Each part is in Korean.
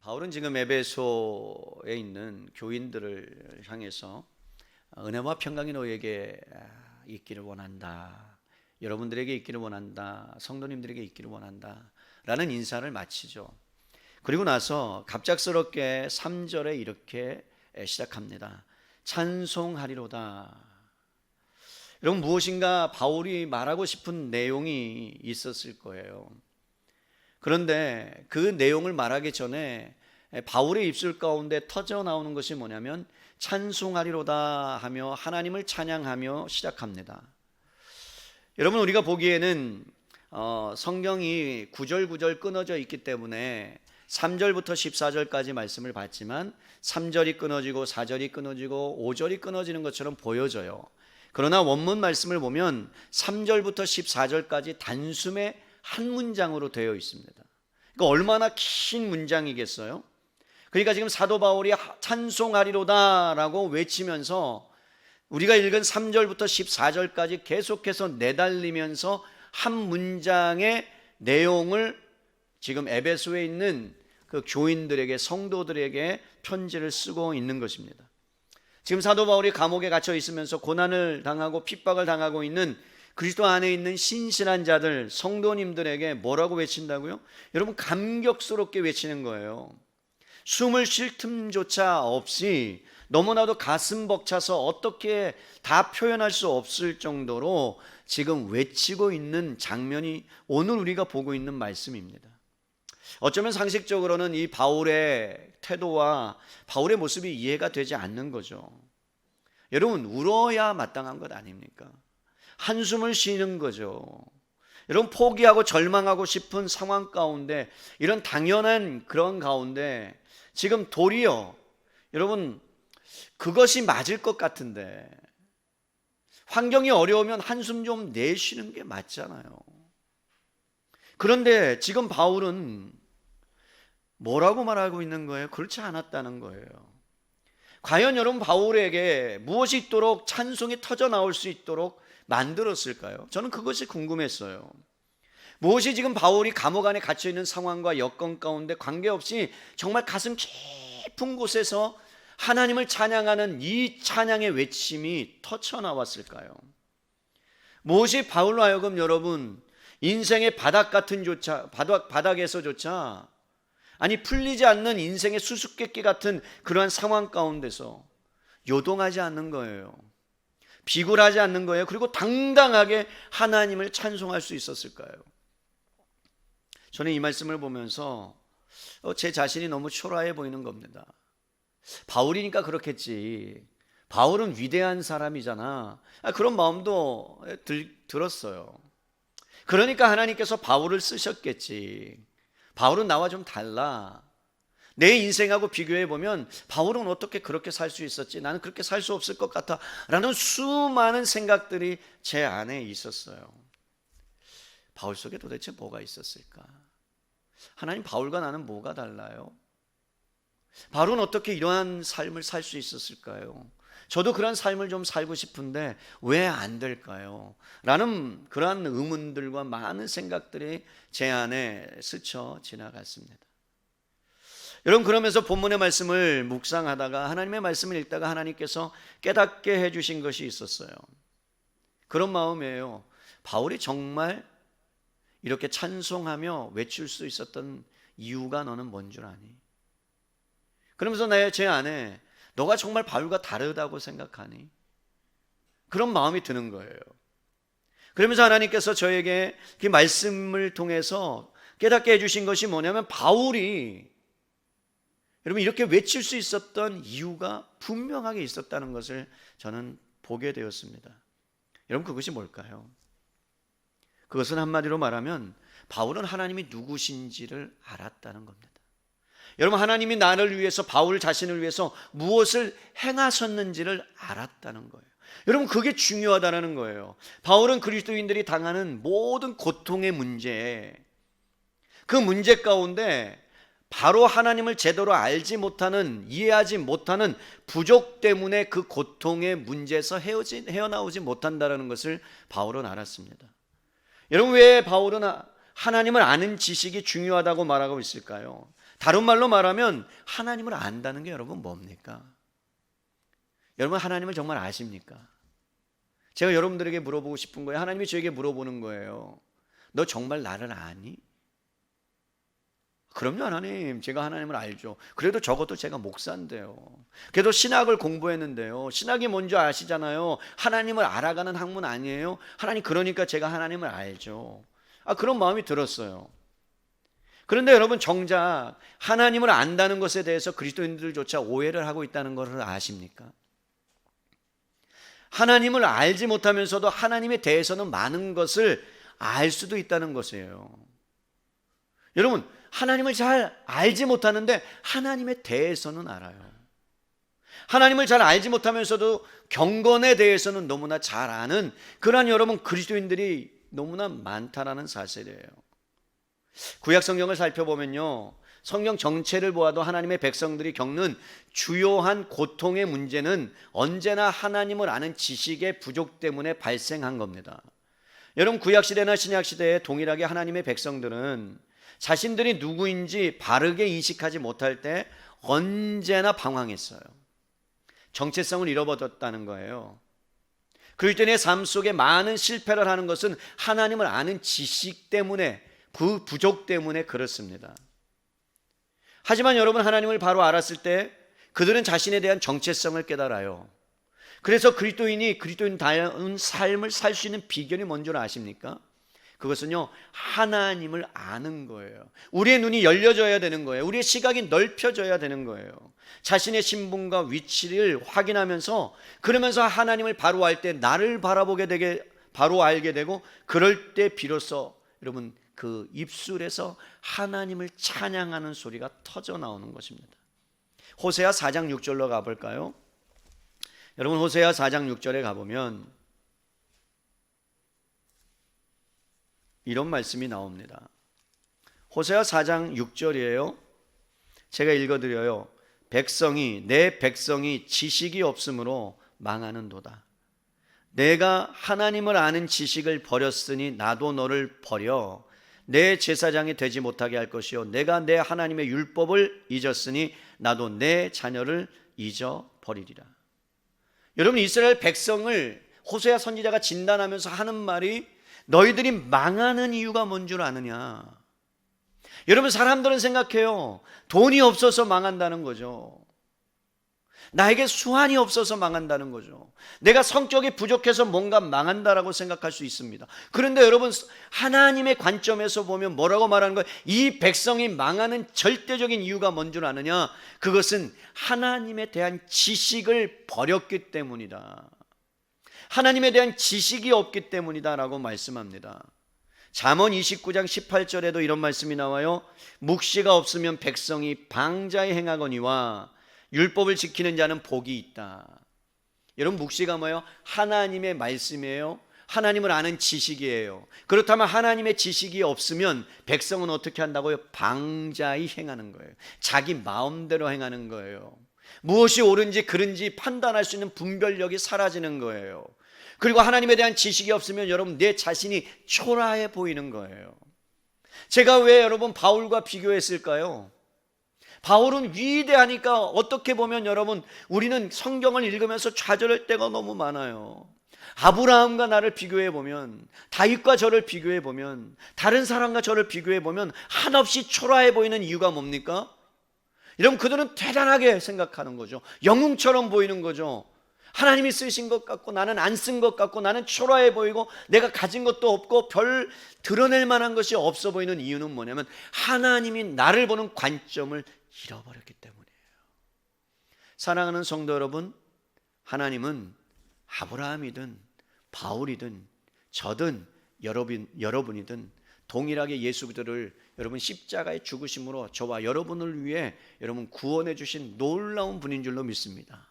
바울은 지금 에베소에 있는 교인들을 향해서 은혜와 평강이 너에게 있기를 원한다. 여러분들에게 있기를 원한다. 성도님들에게 있기를 원한다. 라는 인사를 마치죠. 그리고 나서 갑작스럽게 3절에 이렇게 시작합니다. 찬송하리로다. 여러분, 무엇인가 바울이 말하고 싶은 내용이 있었을 거예요. 그런데 그 내용을 말하기 전에 바울의 입술 가운데 터져 나오는 것이 뭐냐면 찬송하리로다 하며 하나님을 찬양하며 시작합니다. 여러분, 우리가 보기에는 성경이 구절구절 끊어져 있기 때문에 3절부터 14절까지 말씀을 봤지만 3절이 끊어지고 4절이 끊어지고 5절이 끊어지는 것처럼 보여져요. 그러나 원문 말씀을 보면 3절부터 14절까지 단숨에 한 문장으로 되어 있습니다. 그러니까 얼마나 긴 문장이겠어요? 그러니까 지금 사도 바울이 찬송하리로다 라고 외치면서 우리가 읽은 3절부터 14절까지 계속해서 내달리면서 한 문장의 내용을 지금 에베소에 있는 그 교인들에게, 성도들에게 편지를 쓰고 있는 것입니다. 지금 사도 바울이 감옥에 갇혀 있으면서 고난을 당하고 핍박을 당하고 있는 그리스도 안에 있는 신실한 자들, 성도님들에게 뭐라고 외친다고요? 여러분, 감격스럽게 외치는 거예요. 숨을 쉴 틈조차 없이 너무나도 가슴 벅차서 어떻게 다 표현할 수 없을 정도로 지금 외치고 있는 장면이 오늘 우리가 보고 있는 말씀입니다. 어쩌면 상식적으로는 이 바울의 태도와 바울의 모습이 이해가 되지 않는 거죠. 여러분, 울어야 마땅한 것 아닙니까? 한숨을 쉬는 거죠. 여러분, 포기하고 절망하고 싶은 상황 가운데, 이런 당연한 그런 가운데 지금 도리어 여러분 그것이 맞을 것 같은데, 환경이 어려우면 한숨 좀 내쉬는 게 맞잖아요. 그런데 지금 바울은 뭐라고 말하고 있는 거예요? 그렇지 않았다는 거예요. 과연 여러분, 바울에게 무엇이 있도록 찬송이 터져 나올 수 있도록 만들었을까요? 저는 그것이 궁금했어요. 무엇이 지금 바울이 감옥 안에 갇혀 있는 상황과 여건 가운데 관계없이 정말 가슴 깊은 곳에서 하나님을 찬양하는 이 찬양의 외침이 터쳐 나왔을까요? 무엇이 바울로 하여금 여러분 인생의 바닥 같은 바닥에서조차, 아니 풀리지 않는 인생의 수수께끼 같은 그러한 상황 가운데서 요동하지 않는 거예요. 비굴하지 않는 거예요. 그리고 당당하게 하나님을 찬송할 수 있었을까요? 저는 이 말씀을 보면서 제 자신이 너무 초라해 보이는 겁니다. 바울이니까 그렇겠지. 바울은 위대한 사람이잖아. 그런 마음도 들었어요. 그러니까 하나님께서 바울을 쓰셨겠지. 바울은 나와 좀 달라. 내 인생하고 비교해 보면 바울은 어떻게 그렇게 살 수 있었지? 나는 그렇게 살 수 없을 것 같아. 라는 수많은 생각들이 제 안에 있었어요. 바울 속에 도대체 뭐가 있었을까? 하나님, 바울과 나는 뭐가 달라요? 바울은 어떻게 이러한 삶을 살 수 있었을까요? 저도 그런 삶을 좀 살고 싶은데 왜 안 될까요? 라는 그러한 의문들과 많은 생각들이 제 안에 스쳐 지나갔습니다. 여러분, 그러면서 본문의 말씀을 묵상하다가 하나님의 말씀을 읽다가 하나님께서 깨닫게 해주신 것이 있었어요. 그런 마음이에요. 바울이 정말 이렇게 찬송하며 외칠 수 있었던 이유가 너는 뭔 줄 아니? 그러면서 제 안에 너가 정말 바울과 다르다고 생각하니? 그런 마음이 드는 거예요. 그러면서 하나님께서 저에게 그 말씀을 통해서 깨닫게 해주신 것이 뭐냐면, 바울이 여러분 이렇게 외칠 수 있었던 이유가 분명하게 있었다는 것을 저는 보게 되었습니다. 여러분, 그것이 뭘까요? 그것은 한마디로 말하면 바울은 하나님이 누구신지를 알았다는 겁니다. 여러분, 하나님이 나를 위해서, 바울 자신을 위해서 무엇을 행하셨는지를 알았다는 거예요. 여러분, 그게 중요하다는 거예요. 바울은 그리스도인들이 당하는 모든 고통의 문제, 그 문제 가운데 바로 하나님을 제대로 알지 못하는, 이해하지 못하는 부족 때문에 그 고통의 문제에서 헤어나오지 못한다는 것을 바울은 알았습니다. 여러분, 왜 바울은 하나님을 아는 지식이 중요하다고 말하고 있을까요? 다른 말로 말하면 하나님을 안다는 게 여러분 뭡니까? 여러분 하나님을 정말 아십니까? 제가 여러분들에게 물어보고 싶은 거예요. 하나님이 저에게 물어보는 거예요. 너 정말 나를 아니? 그럼요 하나님, 제가 하나님을 알죠. 그래도 적어도 제가 목사인데요. 그래도 신학을 공부했는데요. 신학이 뭔지 아시잖아요. 하나님을 알아가는 학문 아니에요? 하나님, 그러니까 제가 하나님을 알죠. 그런 마음이 들었어요. 그런데 여러분, 정작 하나님을 안다는 것에 대해서 그리스도인들조차 오해를 하고 있다는 것을 아십니까? 하나님을 알지 못하면서도 하나님에 대해서는 많은 것을 알 수도 있다는 것이에요. 여러분, 하나님을 잘 알지 못하는데 하나님에 대해서는 알아요. 하나님을 잘 알지 못하면서도 경건에 대해서는 너무나 잘 아는 그러한 여러분 그리스도인들이 너무나 많다라는 사실이에요. 구약 성경을 살펴보면요, 성경 전체를 보아도 하나님의 백성들이 겪는 주요한 고통의 문제는 언제나 하나님을 아는 지식의 부족 때문에 발생한 겁니다. 여러분, 구약시대나 신약시대에 동일하게 하나님의 백성들은 자신들이 누구인지 바르게 인식하지 못할 때 언제나 방황했어요. 정체성을 잃어버렸다는 거예요. 그리스도인의 삶 속에 많은 실패를 하는 것은 하나님을 아는 지식 때문에, 그 부족 때문에 그렇습니다. 하지만 여러분, 하나님을 바로 알았을 때 그들은 자신에 대한 정체성을 깨달아요. 그래서 그리스도인다운 삶을 살 수 있는 비결이 뭔 줄 아십니까? 그것은요, 하나님을 아는 거예요. 우리의 눈이 열려져야 되는 거예요. 우리의 시각이 넓혀져야 되는 거예요. 자신의 신분과 위치를 확인하면서, 그러면서 하나님을 바로 알 때 나를 바라보게 되게 바로 알게 되고, 그럴 때 비로소 여러분 그 입술에서 하나님을 찬양하는 소리가 터져 나오는 것입니다. 호세아 4장 6절로 가볼까요? 여러분, 호세아 4장 6절에 가보면 이런 말씀이 나옵니다. 호세아 4장 6절이에요. 제가 읽어드려요. 내 백성이 지식이 없으므로 망하는도다. 내가 하나님을 아는 지식을 버렸으니 나도 너를 버려 내 제사장이 되지 못하게 할 것이요, 내가 내 하나님의 율법을 잊었으니 나도 내 자녀를 잊어버리리라. 여러분, 이스라엘 백성을 호세아 선지자가 진단하면서 하는 말이, 너희들이 망하는 이유가 뭔 줄 아느냐? 여러분, 사람들은 생각해요. 돈이 없어서 망한다는 거죠. 나에게 수완이 없어서 망한다는 거죠. 내가 성격이 부족해서 뭔가 망한다라고 생각할 수 있습니다. 그런데 여러분, 하나님의 관점에서 보면 뭐라고 말하는 거예요? 이 백성이 망하는 절대적인 이유가 뭔 줄 아느냐? 그것은 하나님에 대한 지식을 버렸기 때문이다. 하나님에 대한 지식이 없기 때문이다 라고 말씀합니다. 잠언 29장 18절에도 이런 말씀이 나와요. 묵시가 없으면 백성이 방자히 행하거니와 율법을 지키는 자는 복이 있다. 여러분, 묵시가 뭐예요? 하나님의 말씀이에요. 하나님을 아는 지식이에요. 그렇다면 하나님의 지식이 없으면 백성은 어떻게 한다고요? 방자히 행하는 거예요. 자기 마음대로 행하는 거예요. 무엇이 옳은지 그른지 판단할 수 있는 분별력이 사라지는 거예요. 그리고 하나님에 대한 지식이 없으면 여러분, 내 자신이 초라해 보이는 거예요. 제가 왜 여러분 바울과 비교했을까요? 바울은 위대하니까 어떻게 보면 여러분, 우리는 성경을 읽으면서 좌절할 때가 너무 많아요. 아브라함과 나를 비교해 보면, 다윗과 저를 비교해 보면, 다른 사람과 저를 비교해 보면 한없이 초라해 보이는 이유가 뭡니까? 여러분, 그들은 대단하게 생각하는 거죠. 영웅처럼 보이는 거죠. 하나님이 쓰신 것 같고 나는 안 쓴 것 같고, 나는 초라해 보이고 내가 가진 것도 없고 별 드러낼 만한 것이 없어 보이는 이유는 뭐냐면, 하나님이 나를 보는 관점을 잃어버렸기 때문이에요. 사랑하는 성도 여러분, 하나님은 아브라함이든 바울이든 저든 여러분이든 동일하게 예수 그리스도를 여러분 십자가의 죽으심으로 저와 여러분을 위해 여러분 구원해 주신 놀라운 분인 줄로 믿습니다.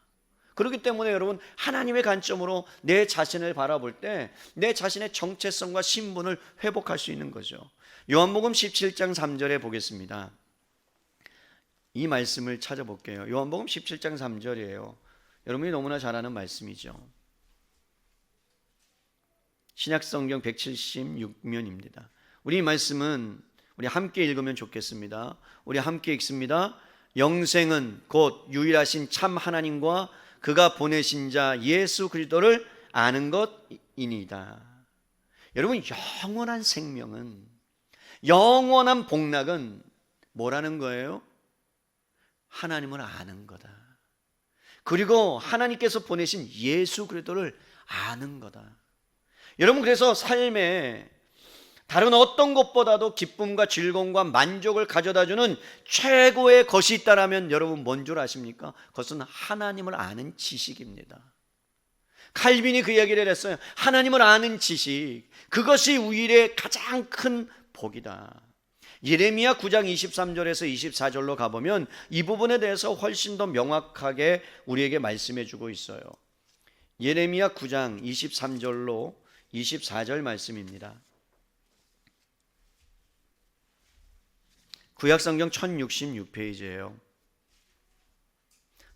그렇기 때문에 여러분, 하나님의 관점으로 내 자신을 바라볼 때 내 자신의 정체성과 신분을 회복할 수 있는 거죠. 요한복음 17장 3절에 보겠습니다. 이 말씀을 찾아볼게요. 요한복음 17장 3절이에요. 여러분이 너무나 잘 아는 말씀이죠. 신약성경 176면입니다. 우리 이 말씀은 우리 함께 읽으면 좋겠습니다. 우리 함께 읽습니다. 영생은 곧 유일하신 참 하나님과 그가 보내신 자 예수 그리스도를 아는 것이니이다. 여러분, 영원한 생명은, 영원한 복락은 뭐라는 거예요? 하나님을 아는 거다. 그리고 하나님께서 보내신 예수 그리스도를 아는 거다. 여러분, 그래서 삶에 다른 어떤 것보다도 기쁨과 즐거움과 만족을 가져다주는 최고의 것이 있다라면 여러분 뭔 줄 아십니까? 그것은 하나님을 아는 지식입니다. 칼빈이 그 얘기를 했어요. 하나님을 아는 지식, 그것이 우리의 가장 큰 복이다. 예레미야 9장 23절에서 24절로 가보면 이 부분에 대해서 훨씬 더 명확하게 우리에게 말씀해 주고 있어요. 예레미야 9장 23절로 24절 말씀입니다. 구약성경 1066페이지예요.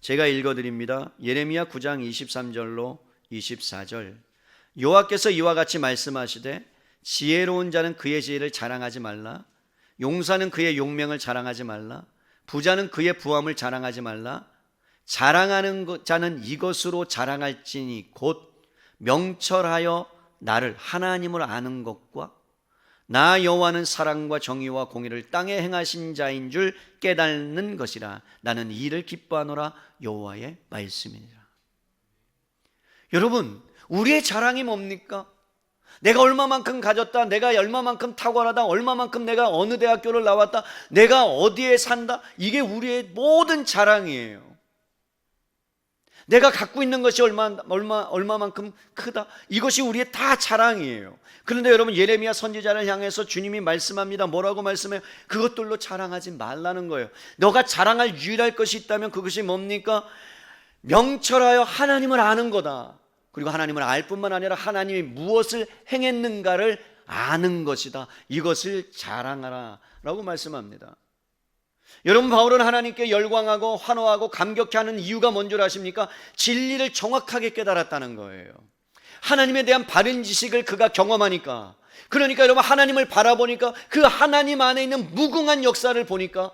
제가 읽어드립니다. 예레미야 9장 23절로 24절. 여호와께서 이와 같이 말씀하시되 지혜로운 자는 그의 지혜를 자랑하지 말라. 용사는 그의 용맹을 자랑하지 말라. 부자는 그의 부함을 자랑하지 말라. 자랑하는 자는 이것으로 자랑할지니 곧 명철하여 나를 하나님을 아는 것과 나 여호와는 사랑과 정의와 공의를 땅에 행하신 자인 줄 깨닫는 것이라. 나는 이를 기뻐하노라. 여호와의 말씀이니라. 여러분, 우리의 자랑이 뭡니까? 내가 얼마만큼 가졌다, 내가 얼마만큼 탁월하다, 얼마만큼 내가 어느 대학교를 나왔다, 내가 어디에 산다, 이게 우리의 모든 자랑이에요. 내가 갖고 있는 것이 얼마만큼 크다, 이것이 우리의 다 자랑이에요. 그런데 여러분, 예레미야 선지자를 향해서 주님이 말씀합니다. 뭐라고 말씀해요? 그것들로 자랑하지 말라는 거예요. 너가 자랑할 유일할 것이 있다면 그것이 뭡니까? 명철하여 하나님을 아는 거다. 그리고 하나님을 알 뿐만 아니라 하나님이 무엇을 행했는가를 아는 것이다. 이것을 자랑하라 라고 말씀합니다. 여러분, 바울은 하나님께 열광하고 환호하고 감격해하는 이유가 뭔 줄 아십니까? 진리를 정확하게 깨달았다는 거예요. 하나님에 대한 바른 지식을 그가 경험하니까, 그러니까 여러분, 하나님을 바라보니까 그 하나님 안에 있는 무궁한 역사를 보니까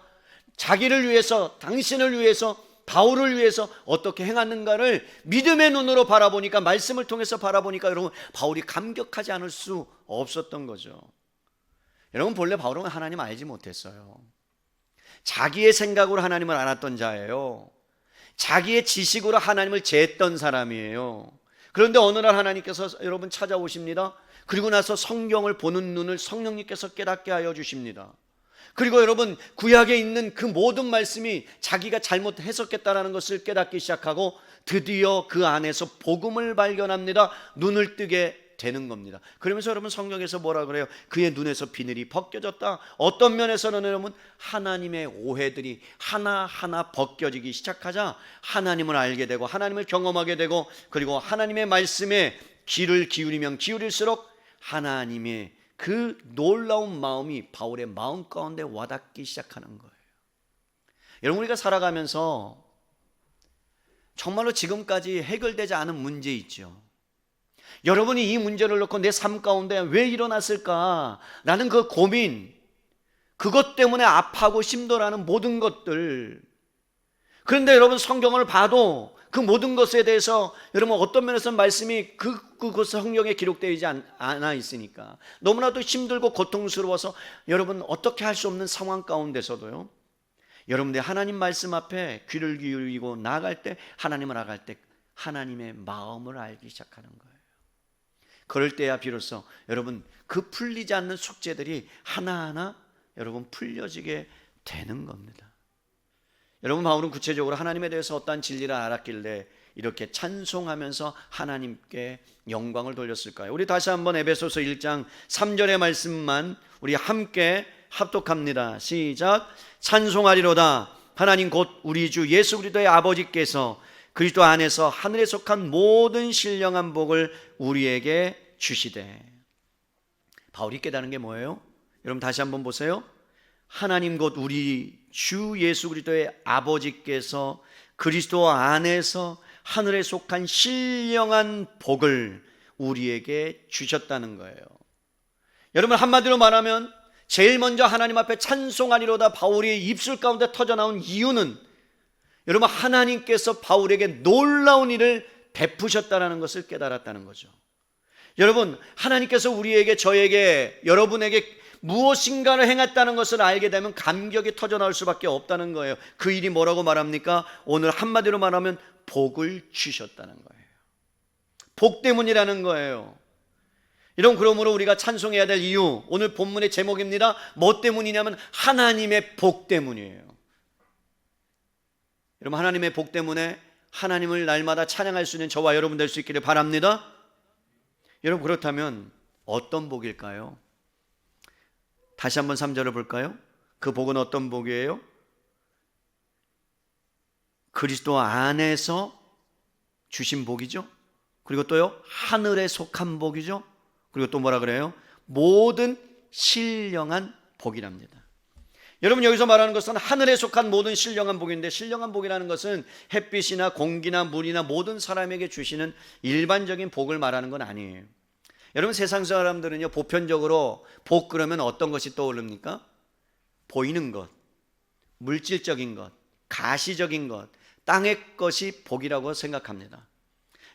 자기를 위해서, 당신을 위해서, 바울을 위해서 어떻게 행하는가를 믿음의 눈으로 바라보니까, 말씀을 통해서 바라보니까 여러분, 바울이 감격하지 않을 수 없었던 거죠. 여러분, 본래 바울은 하나님 알지 못했어요. 자기의 생각으로 하나님을 알았던 자예요. 자기의 지식으로 하나님을 재했던 사람이에요. 그런데 어느 날 하나님께서 여러분 찾아오십니다. 그리고 나서 성경을 보는 눈을 성령님께서 깨닫게 하여 주십니다. 그리고 여러분, 구약에 있는 그 모든 말씀이 자기가 잘못 해석했다는 것을 깨닫기 시작하고 드디어 그 안에서 복음을 발견합니다. 눈을 뜨게 되는 겁니다. 그러면서 여러분, 성경에서 뭐라 그래요? 그의 눈에서 비늘이 벗겨졌다. 어떤 면에서는 여러분, 하나님의 오해들이 하나하나 벗겨지기 시작하자 하나님을 알게 되고 하나님을 경험하게 되고, 그리고 하나님의 말씀에 귀를 기울이면 기울일수록 하나님의 그 놀라운 마음이 바울의 마음 가운데 와닿기 시작하는 거예요. 여러분, 우리가 살아가면서 정말로 지금까지 해결되지 않은 문제 있죠. 여러분이 이 문제를 놓고 내 삶 가운데 왜 일어났을까? 라는 그 고민, 그것 때문에 아파하고 힘들어하는 모든 것들. 그런데 여러분, 성경을 봐도 그 모든 것에 대해서 여러분 어떤 면에서는 말씀이 그곳 성경에 기록되지 않아 있으니까 너무나도 힘들고 고통스러워서 여러분 어떻게 할 수 없는 상황 가운데서도요, 여러분들 하나님 말씀 앞에 귀를 기울이고 나아갈 때, 하나님을 나갈 때 하나님의 마음을 알기 시작하는 거예요. 그럴 때야 비로소 여러분 그 풀리지 않는 숙제들이 하나하나 여러분 풀려지게 되는 겁니다. 여러분, 바울은 구체적으로 하나님에 대해서 어떠한 진리를 알았길래 이렇게 찬송하면서 하나님께 영광을 돌렸을까요? 우리 다시 한번 에베소서 1장 3절의 말씀만 우리 함께 합독합니다. 시작. 찬송하리로다 하나님 곧 우리 주 예수 그리스도의 아버지께서 그리스도 안에서 하늘에 속한 모든 신령한 복을 우리에게 주시되. 바울이 깨달은 게 뭐예요? 여러분 다시 한번 보세요. 하나님 곧 우리 주 예수 그리스도의 아버지께서 그리스도 안에서 하늘에 속한 신령한 복을 우리에게 주셨다는 거예요. 여러분, 한마디로 말하면 제일 먼저 하나님 앞에 찬송하리로다 바울이 입술 가운데 터져나온 이유는 여러분 하나님께서 바울에게 놀라운 일을 베푸셨다는 것을 깨달았다는 거죠. 여러분 하나님께서 우리에게, 저에게, 여러분에게 무엇인가를 행했다는 것을 알게 되면 감격이 터져나올 수밖에 없다는 거예요. 그 일이 뭐라고 말합니까? 오늘 한마디로 말하면 복을 주셨다는 거예요. 복 때문이라는 거예요. 여러분 그러므로 우리가 찬송해야 될 이유, 오늘 본문의 제목입니다. 뭐 때문이냐면 하나님의 복 때문이에요. 여러분 하나님의 복 때문에 하나님을 날마다 찬양할 수 있는 저와 여러분 될 수 있기를 바랍니다. 여러분 그렇다면 어떤 복일까요? 다시 한번 3절을 볼까요? 그 복은 어떤 복이에요? 그리스도 안에서 주신 복이죠. 그리고 또요 하늘에 속한 복이죠. 그리고 또 뭐라 그래요? 모든 신령한 복이랍니다. 여러분 여기서 말하는 것은 하늘에 속한 모든 신령한 복인데, 신령한 복이라는 것은 햇빛이나 공기나 물이나 모든 사람에게 주시는 일반적인 복을 말하는 건 아니에요. 여러분 세상 사람들은요 보편적으로 복 그러면 어떤 것이 떠오릅니까? 보이는 것, 물질적인 것, 가시적인 것, 땅의 것이 복이라고 생각합니다.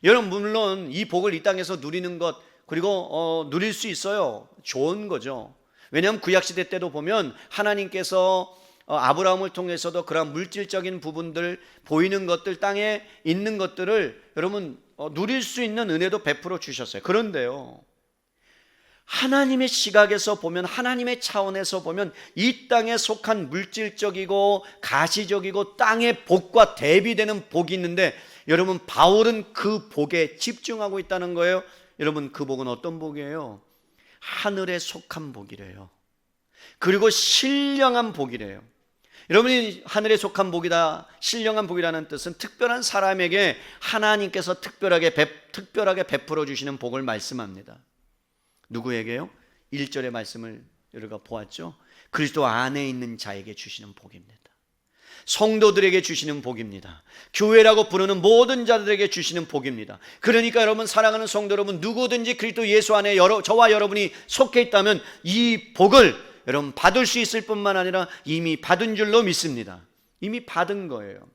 여러분 물론 이 복을 이 땅에서 누리는 것, 그리고 누릴 수 있어요. 좋은 거죠. 왜냐하면 구약시대 때도 보면 하나님께서 아브라함을 통해서도 그런 물질적인 부분들, 보이는 것들, 땅에 있는 것들을 여러분 누릴 수 있는 은혜도 베풀어 주셨어요. 그런데요 하나님의 시각에서 보면, 하나님의 차원에서 보면 이 땅에 속한 물질적이고 가시적이고 땅의 복과 대비되는 복이 있는데, 여러분 바울은 그 복에 집중하고 있다는 거예요. 여러분 그 복은 어떤 복이에요? 하늘에 속한 복이래요. 그리고 신령한 복이래요. 여러분이 하늘에 속한 복이다, 신령한 복이라는 뜻은 특별한 사람에게 하나님께서 특별하게 베풀어 주시는 복을 말씀합니다. 누구에게요? 1절의 말씀을 우리가 보았죠. 그리스도 안에 있는 자에게 주시는 복입니다. 성도들에게 주시는 복입니다. 교회라고 부르는 모든 자들에게 주시는 복입니다. 그러니까 여러분 사랑하는 성도 여러분, 누구든지 그리스도 예수 안에 저와 여러분이 속해 있다면 이 복을 여러분 받을 수 있을 뿐만 아니라 이미 받은 줄로 믿습니다. 이미 받은 거예요.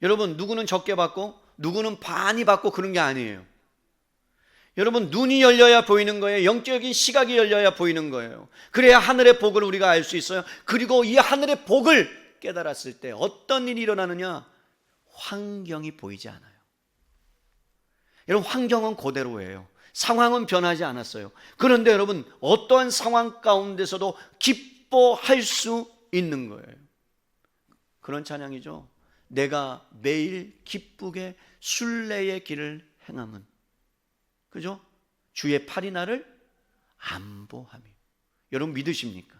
여러분 누구는 적게 받고 누구는 반이 받고 그런 게 아니에요. 여러분 눈이 열려야 보이는 거예요. 영적인 시각이 열려야 보이는 거예요. 그래야 하늘의 복을 우리가 알 수 있어요. 그리고 이 하늘의 복을 깨달았을 때 어떤 일이 일어나느냐? 환경이 보이지 않아요. 여러분 환경은 그대로예요. 상황은 변하지 않았어요. 그런데 여러분 어떠한 상황 가운데서도 기뻐할 수 있는 거예요. 그런 찬양이죠. 내가 매일 기쁘게 순례의 길을 행함은, 그죠? 주의 팔이 나를 안보하며. 여러분 믿으십니까?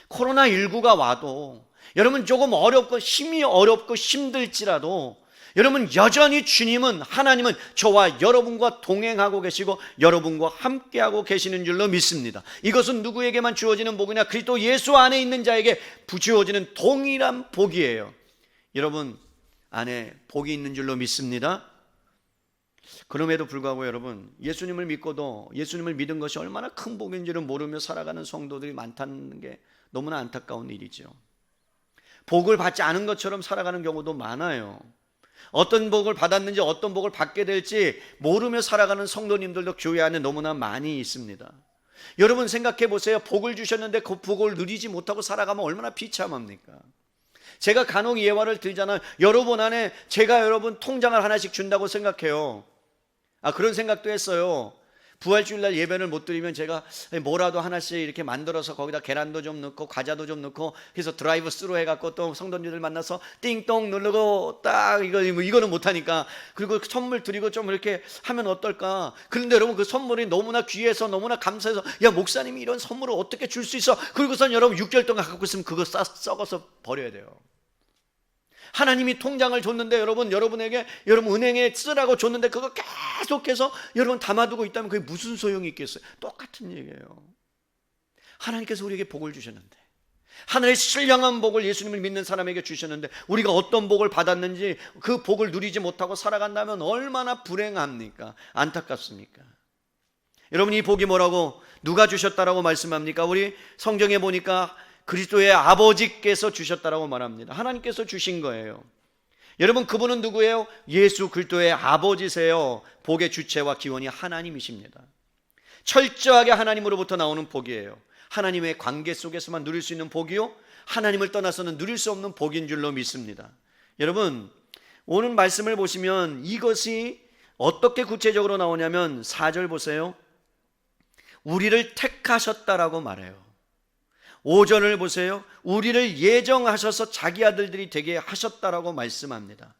코로나19가 와도 여러분 조금 어렵고 힘이 어렵고 힘들지라도 여러분 여전히 주님은, 하나님은 저와 여러분과 동행하고 계시고 여러분과 함께하고 계시는 줄로 믿습니다. 이것은 누구에게만 주어지는 복이냐? 그리스도 예수 안에 있는 자에게 주어지는 동일한 복이에요. 여러분 안에 복이 있는 줄로 믿습니다. 그럼에도 불구하고 여러분 예수님을 믿고도 예수님을 믿은 것이 얼마나 큰 복인지를 모르며 살아가는 성도들이 많다는 게 너무나 안타까운 일이죠. 복을 받지 않은 것처럼 살아가는 경우도 많아요. 어떤 복을 받았는지 어떤 복을 받게 될지 모르며 살아가는 성도님들도 교회 안에 너무나 많이 있습니다. 여러분 생각해 보세요. 복을 주셨는데 그 복을 누리지 못하고 살아가면 얼마나 비참합니까? 제가 간혹 예화를 들잖아요. 여러분 안에 제가 여러분 통장을 하나씩 준다고 생각해요. 그런 생각도 했어요. 부활주일날 예배를 못 드리면 제가 뭐라도 하나씩 이렇게 만들어서 거기다 계란도 좀 넣고 과자도 좀 넣고 해서 드라이브 스루 해갖고 또 성도님들 만나서 띵동 누르고 딱 이거는 못하니까 그리고 선물 드리고 좀 이렇게 하면 어떨까. 그런데 여러분 그 선물이 너무나 귀해서 너무나 감사해서 야 목사님이 이런 선물을 어떻게 줄 수 있어. 그리고선 여러분 6개월 동안 갖고 있으면 그거 썩어서 버려야 돼요. 하나님이 통장을 줬는데 여러분에게 여러분 은행에 쓰라고 줬는데 그거 계속해서 여러분 담아두고 있다면 그게 무슨 소용이 있겠어요? 똑같은 얘기예요. 하나님께서 우리에게 복을 주셨는데, 하늘의 신령한 복을 예수님을 믿는 사람에게 주셨는데 우리가 어떤 복을 받았는지 그 복을 누리지 못하고 살아간다면 얼마나 불행합니까? 안타깝습니까? 여러분, 이 복이 뭐라고 누가 주셨다라고 말씀합니까? 우리 성경에 보니까 그리스도의 아버지께서 주셨다라고 말합니다. 하나님께서 주신 거예요. 여러분, 그분은 누구예요? 예수 그리스도의 아버지세요. 복의 주체와 기원이 하나님이십니다. 철저하게 하나님으로부터 나오는 복이에요. 하나님의 관계 속에서만 누릴 수 있는 복이요, 하나님을 떠나서는 누릴 수 없는 복인 줄로 믿습니다. 여러분, 오늘 말씀을 보시면 이것이 어떻게 구체적으로 나오냐면 4절 보세요. 우리를 택하셨다라고 말해요. 5절을 보세요. 우리를 예정하셔서 자기 아들들이 되게 하셨다라고 말씀합니다.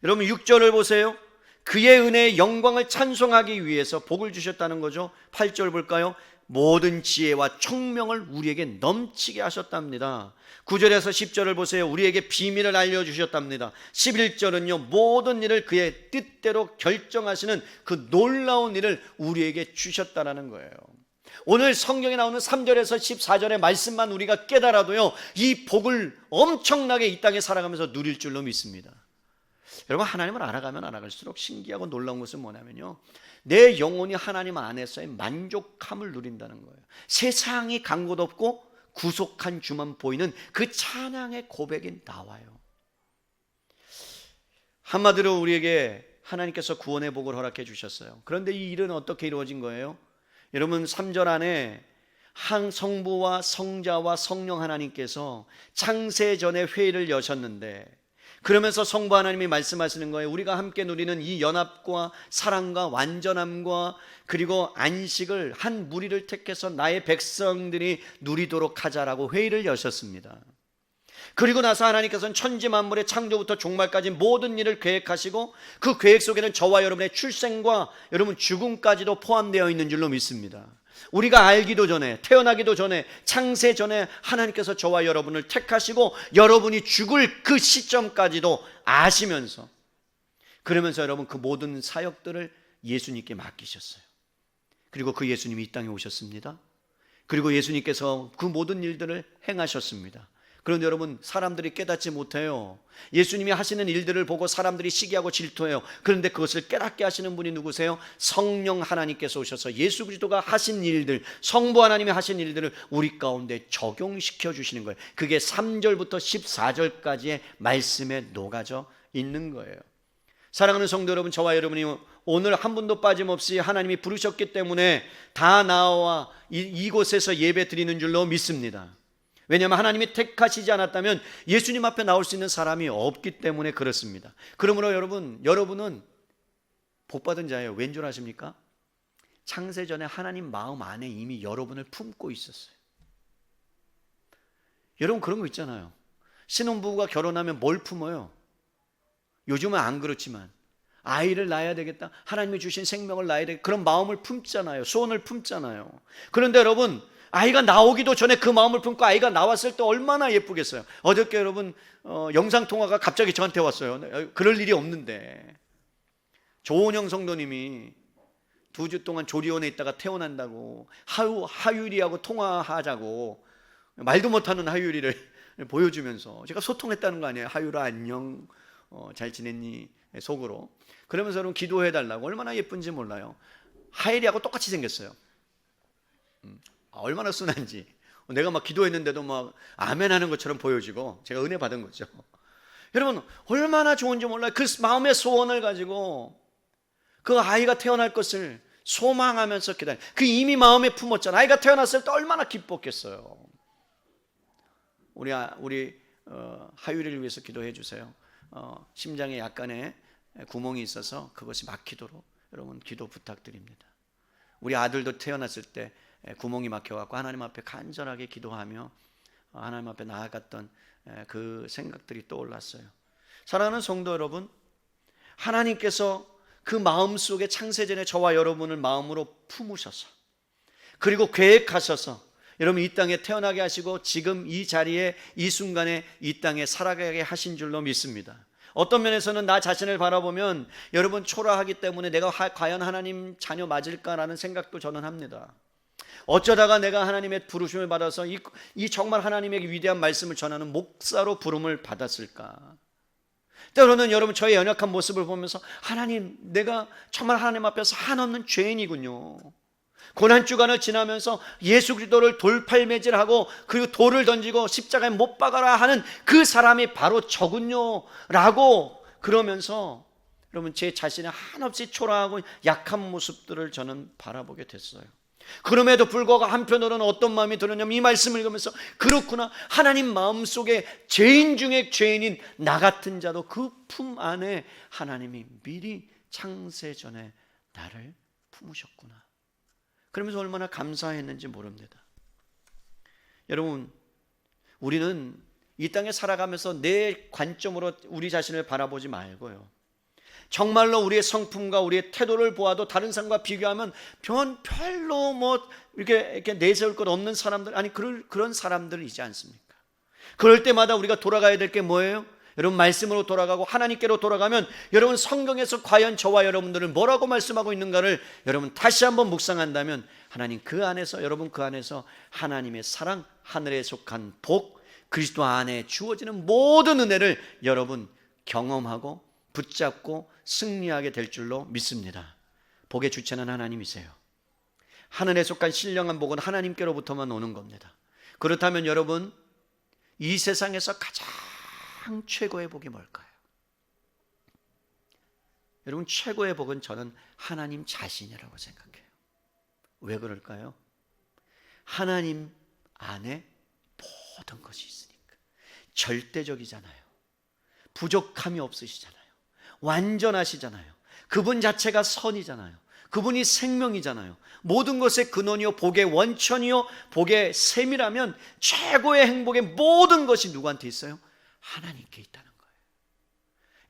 여러분, 6절을 보세요. 그의 은혜의 영광을 찬송하기 위해서 복을 주셨다는 거죠. 8절 볼까요? 모든 지혜와 총명을 우리에게 넘치게 하셨답니다. 9절에서 10절을 보세요. 우리에게 비밀을 알려주셨답니다. 11절은요, 모든 일을 그의 뜻대로 결정하시는 그 놀라운 일을 우리에게 주셨다라는 거예요. 오늘 성경에 나오는 3절에서 14절의 말씀만 우리가 깨달아도요, 이 복을 엄청나게 이 땅에 살아가면서 누릴 줄로 믿습니다. 여러분, 하나님을 알아가면 알아갈수록 신기하고 놀라운 것은 뭐냐면요, 내 영혼이 하나님 안에서의 만족함을 누린다는 거예요. 세상이 간 곳 없고 구속한 주만 보이는 그 찬양의 고백이 나와요. 한마디로 우리에게 하나님께서 구원의 복을 허락해 주셨어요. 그런데 이 일은 어떻게 이루어진 거예요? 여러분, 3절 안에 한 성부와 성자와 성령 하나님께서 창세 전에 회의를 여셨는데, 그러면서 성부 하나님이 말씀하시는 거예요. 우리가 함께 누리는 이 연합과 사랑과 완전함과 그리고 안식을 한 무리를 택해서 나의 백성들이 누리도록 하자라고 회의를 여셨습니다. 그리고 나서 하나님께서는 천지 만물의 창조부터 종말까지 모든 일을 계획하시고, 그 계획 속에는 저와 여러분의 출생과 여러분 죽음까지도 포함되어 있는 줄로 믿습니다. 우리가 알기도 전에, 태어나기도 전에, 창세 전에 하나님께서 저와 여러분을 택하시고 여러분이 죽을 그 시점까지도 아시면서, 그러면서 여러분 그 모든 사역들을 예수님께 맡기셨어요. 그리고 그 예수님이 이 땅에 오셨습니다. 그리고 예수님께서 그 모든 일들을 행하셨습니다. 그런데 여러분, 사람들이 깨닫지 못해요. 예수님이 하시는 일들을 보고 사람들이 시기하고 질투해요. 그런데 그것을 깨닫게 하시는 분이 누구세요? 성령 하나님께서 오셔서 예수 그리스도가 하신 일들, 성부 하나님이 하신 일들을 우리 가운데 적용시켜 주시는 거예요. 그게 3절부터 14절까지의 말씀에 녹아져 있는 거예요. 사랑하는 성도 여러분, 저와 여러분이 오늘 한 분도 빠짐없이 하나님이 부르셨기 때문에 다 나와 이곳에서 예배 드리는 줄로 믿습니다. 왜냐하면 하나님이 택하시지 않았다면 예수님 앞에 나올 수 있는 사람이 없기 때문에 그렇습니다. 그러므로 여러분은 복받은 자예요. 왠 줄 아십니까? 창세전에 하나님 마음 안에 이미 여러분을 품고 있었어요. 여러분, 그런 거 있잖아요. 신혼부부가 결혼하면 뭘 품어요? 요즘은 안 그렇지만 아이를 낳아야 되겠다, 하나님이 주신 생명을 낳아야 되겠다, 그런 마음을 품잖아요. 소원을 품잖아요. 그런데 여러분, 아이가 나오기도 전에 그 마음을 품고 아이가 나왔을 때 얼마나 예쁘겠어요. 어저께 여러분 영상통화가 갑자기 저한테 왔어요. 그럴 일이 없는데 조은영 성도님이 2주 동안 조리원에 있다가 퇴원한다고 하율이하고 통화하자고 말도 못하는 하율이를 보여주면서 제가 소통했다는 거 아니에요. 하율아 안녕, 잘 지냈니? 속으로. 그러면서 여러분 기도해달라고. 얼마나 예쁜지 몰라요. 하율이하고 똑같이 생겼어요. 얼마나 순한지. 내가 막 기도했는데도 막 아멘 하는 것처럼 보여지고 제가 은혜 받은 거죠. 여러분, 얼마나 좋은지 몰라요. 그 마음의 소원을 가지고 그 아이가 태어날 것을 소망하면서 기다려. 그 이미 마음에 품었잖아요. 아이가 태어났을 때 얼마나 기뻤겠어요. 우리 하율이를 위해서 기도해 주세요. 심장에 약간의 구멍이 있어서 그것이 막히도록 여러분 기도 부탁드립니다. 우리 아들도 태어났을 때 구멍이 막혀갖고 하나님 앞에 간절하게 기도하며 하나님 앞에 나아갔던 그 생각들이 떠올랐어요. 사랑하는 성도 여러분, 하나님께서 그 마음속에 창세전에 저와 여러분을 마음으로 품으셔서, 그리고 계획하셔서 여러분 이 땅에 태어나게 하시고 지금 이 자리에 이 순간에 이 땅에 살아가게 하신 줄로 믿습니다. 어떤 면에서는 나 자신을 바라보면 여러분 초라하기 때문에 내가 과연 하나님 자녀 맞을까라는 생각도 저는 합니다. 어쩌다가 내가 하나님의 부르심을 받아서 이 정말 하나님의 위대한 말씀을 전하는 목사로 부름을 받았을까? 때로는 여러분 저의 연약한 모습을 보면서 하나님, 내가 정말 하나님 앞에서 한없는 죄인이군요. 고난주간을 지나면서 예수 그리스도를 돌팔매질하고 그리고 돌을 던지고 십자가에 못 박아라 하는 그 사람이 바로 저군요 라고 그러면서 여러분 제 자신의 한없이 초라하고 약한 모습들을 저는 바라보게 됐어요. 그럼에도 불구하고 한편으로는 어떤 마음이 들었냐면 이 말씀을 읽으면서 그렇구나, 하나님 마음속에 죄인 중에 죄인인 나 같은 자도 그 품 안에 하나님이 미리 창세 전에 나를 품으셨구나. 그러면서 얼마나 감사했는지 모릅니다. 여러분, 우리는 이 땅에 살아가면서 내 관점으로 우리 자신을 바라보지 말고요, 정말로 우리의 성품과 우리의 태도를 보아도 다른 사람과 비교하면 별로 이렇게 내세울 것 없는 사람들, 아니 그런 사람들이지 않습니까? 그럴 때마다 우리가 돌아가야 될 게 뭐예요? 여러분, 말씀으로 돌아가고 하나님께로 돌아가면 여러분 성경에서 과연 저와 여러분들을 뭐라고 말씀하고 있는가를 여러분 다시 한번 묵상한다면 하나님 그 안에서, 여러분 그 안에서 하나님의 사랑, 하늘에 속한 복, 그리스도 안에 주어지는 모든 은혜를 여러분 경험하고 붙잡고 승리하게 될 줄로 믿습니다. 복의 주체는 하나님이세요. 하늘에 속한 신령한 복은 하나님께로부터만 오는 겁니다. 그렇다면 여러분, 이 세상에서 가장 최고의 복이 뭘까요? 여러분, 최고의 복은 저는 하나님 자신이라고 생각해요. 왜 그럴까요? 하나님 안에 모든 것이 있으니까. 절대적이잖아요. 부족함이 없으시잖아요. 완전하시잖아요. 그분 자체가 선이잖아요. 그분이 생명이잖아요. 모든 것의 근원이요 복의 원천이요 복의 셈이라면 최고의 행복의 모든 것이 누구한테 있어요? 하나님께 있다는 거예요.